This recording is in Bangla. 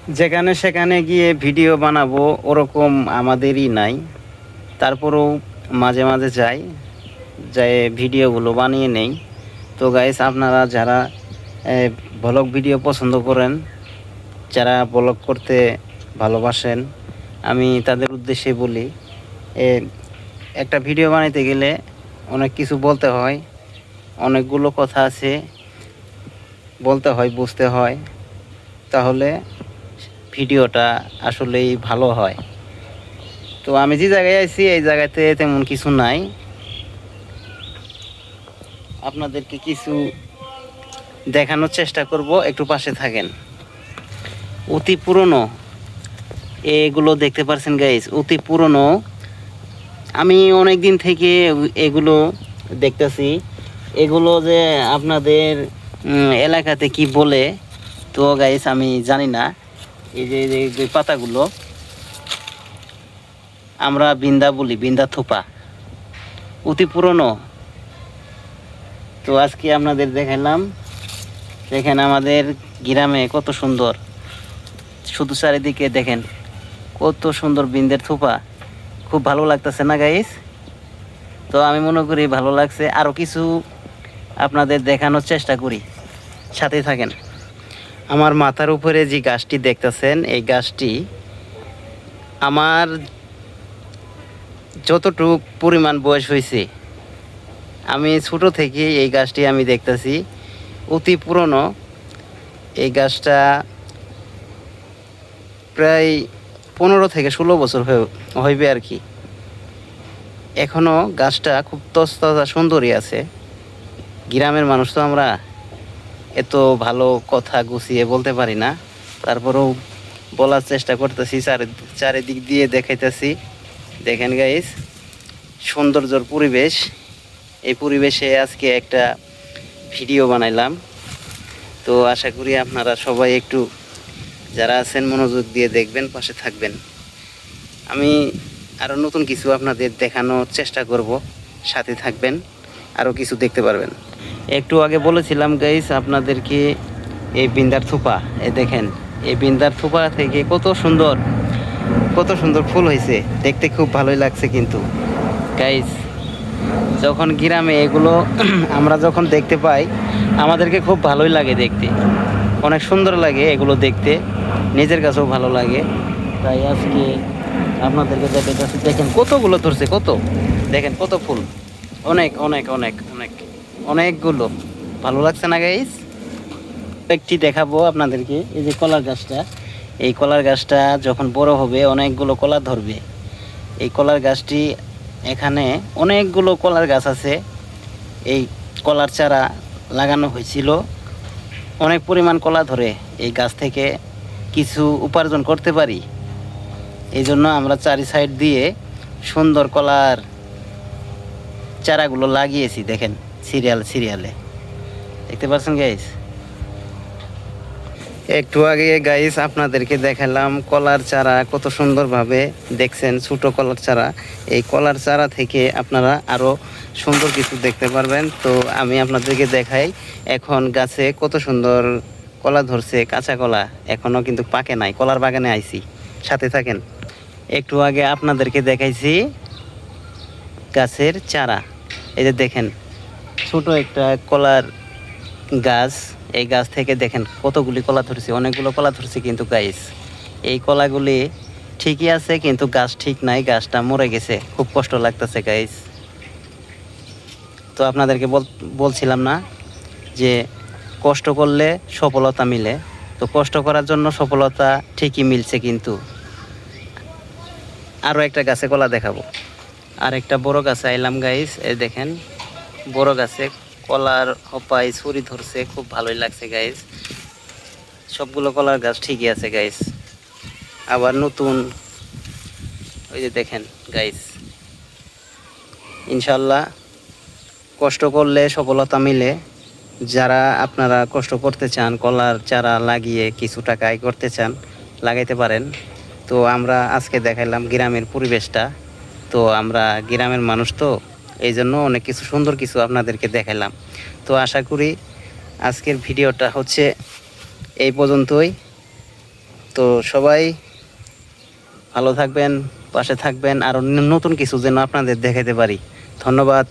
যেখানে সেখানে গিয়ে ভিডিও বানাবো ওরকম আমাদেরই নাই। তারপরেও মাঝে মাঝে যাই, যাই ভিডিওগুলো বানিয়ে নেই। তো গাইস, আপনারা যারা ব্লগ ভিডিও পছন্দ করেন, যারা ব্লগ করতে ভালোবাসেন, আমি তাদের উদ্দেশ্যে বলি, এ, একটা ভিডিও বানাইতে গেলে অনেক কিছু বলতে হয়, অনেকগুলো কথা আছে, বলতে হয়, বুঝতে হয়, তাহলে ভিডিওটা আসলেই ভালো হয়। তো আমি যে জায়গায় আছি এই জায়গাতে তেমন কিছু নাই, আপনাদেরকে কিছু দেখানোর চেষ্টা করব, একটু পাশে থাকেন। অতি পুরনো এগুলো দেখতে পাচ্ছেন গাইস, অতি পুরনো। আমি অনেক দিন থেকে এগুলো দেখতেছি। এগুলো যে আপনাদের এলাকাতে কি বলে, তো গাইস আমি জানি না। এই যে যে পাতাগুলো আমরা বিন্দা বলি, বিন্দা থোপা, অতি পুরনো। তো আজকে আপনাদের দেখালাম, দেখেন আমাদের গ্রামে কত সুন্দর, শুধু চারিদিকে দেখেন কত সুন্দর বিন্দের থোপা। খুব ভালো লাগতেছে না গাইস? তো আমি মনে করি ভালো লাগছে, আরও কিছু আপনাদের দেখানোর চেষ্টা করি, সাথে থাকেন। আমার মাথার উপরে যে গাছটি দেখতেছেন, এই গাছটি আমার যতটুক পরিমাণ বয়স হয়েছে, আমি ছোট থেকে এই গাছটি আমি দেখতেছি, অতি পুরনো। এই গাছটা প্রায় 15 থেকে 16 বছর হইবে আর কি। এখনও গাছটা খুব তজতাজা সুন্দরই আছে। গ্রামের মানুষ তো আমরা এত ভালো কথা গুছিয়ে বলতে পারি না, তারপরেও বলার চেষ্টা করতেছি, চারিদিক দিয়ে দেখাইতেছি। দেখেন গাইস, সৌন্দর্যর পরিবেশ, এই পরিবেশে আজকে একটা ভিডিও বানাইলাম। তো আশা করি আপনারা সবাই একটু, যারা আছেন, মনোযোগ দিয়ে দেখবেন, পাশে থাকবেন। আমি আরও নতুন কিছু আপনাদের দেখানোর চেষ্টা করব, সাথে থাকবেন, আরও কিছু দেখতে পারবেন। একটু আগে বলেছিলাম গাইস আপনাদেরকে, এই বিন্দার থোপা, এই দেখেন, এই বিন্দার থোপা থেকে কত সুন্দর, কত সুন্দর ফুল হয়েছে, দেখতে খুব ভালোই লাগছে। কিন্তু গাইস, যখন গ্রামে এগুলো আমরা যখন দেখতে পাই, আমাদেরকে খুব ভালোই লাগে দেখতে, অনেক সুন্দর লাগে এগুলো দেখতে, নিজের কাছেও ভালো লাগে। তাই আজকে আপনাদেরকে দেখাচ্ছি, দেখেন কতগুলো ধরছে, কত, দেখেন কত ফুল, অনেক অনেক অনেক অনেক অনেকগুলো। ভালো লাগছে না গাইস? একটি দেখাবো আপনাদেরকে, এই যে কলার গাছটা, এই কলার গাছটা যখন বড় হবে অনেকগুলো কলা ধরবে। এই কলার গাছটি, এখানে অনেকগুলো কলার গাছ আছে, এই কলার চারা লাগানো হয়েছিল, অনেক পরিমাণ কলা ধরে। এই গাছ থেকে কিছু উপার্জন করতে পারি, এই জন্য আমরা চারি সাইড দিয়ে সুন্দর কলার চারাগুলো লাগিয়েছি। দেখেন সিরিয়ালে, দেখতে পাচ্ছেন গাইস? একটু আগে গাইস আপনাদেরকে দেখালাম কলার চারা, কত সুন্দরভাবে দেখছেন, ছোট কলার চারা। এই কলার চারা থেকে আপনারা আরও সুন্দর কিছু দেখতে পারবেন। তো আমি আপনাদেরকে দেখাই, এখন গাছে কত সুন্দর কলা ধরছে, কাঁচা কলা, এখনও কিন্তু পাকে নাই। কলার বাগানে আইছি, সাথে থাকেন। একটু আগে আপনাদেরকে দেখাইছি গাছের চারা, এই যে দেখেন ছোট একটা কলার গাছ, এই গাছ থেকে দেখেন কতগুলি কলা ধরছে, অনেকগুলো কলা ধরছে। কিন্তু গাইস, এই কলাগুলি ঠিকই আছে, কিন্তু গাছ ঠিক নাই, গাছটা মরে গেছে, খুব কষ্ট লাগতেছে গাইস। তো আপনাদেরকে বলছিলাম না যে কষ্ট করলে সফলতা মিলে, তো কষ্ট করার জন্য সফলতা ঠিকই মিলছে। কিন্তু আরও একটা গাছে কলা দেখাবো, আর একটা বড় গাছে আইলাম গাইস, এই দেখেন বড় গাছে কলার হপাই ছুরি ধরছে, খুব ভালোই লাগছে গাইস। সবগুলো কলার গাছ ঠিকই আছে গাইস, আবার নতুন, ওই যে দেখেন গাইস। ইনশাল্লাহ কষ্ট করলে সফলতা মিলে। যারা আপনারা কষ্ট করতে চান, কলার চারা লাগিয়ে কিছু টাকা আয় করতে চান, লাগাইতে পারেন। তো আমরা আজকে দেখাইলাম গ্রামের পরিবেশটা। তো আমরা গ্রামের মানুষ, তো এই জন্য অনেক কিছু সুন্দর কিছু আপনাদেরকে দেখাইলাম। তো আশা করি আজকের ভিডিওটা হচ্ছে এই পর্যন্তই। তো সবাই ভালো থাকবেন, পাশে থাকবেন, আর নতুন কিছু যেন আপনাদের দেখাতে পারি। ধন্যবাদ।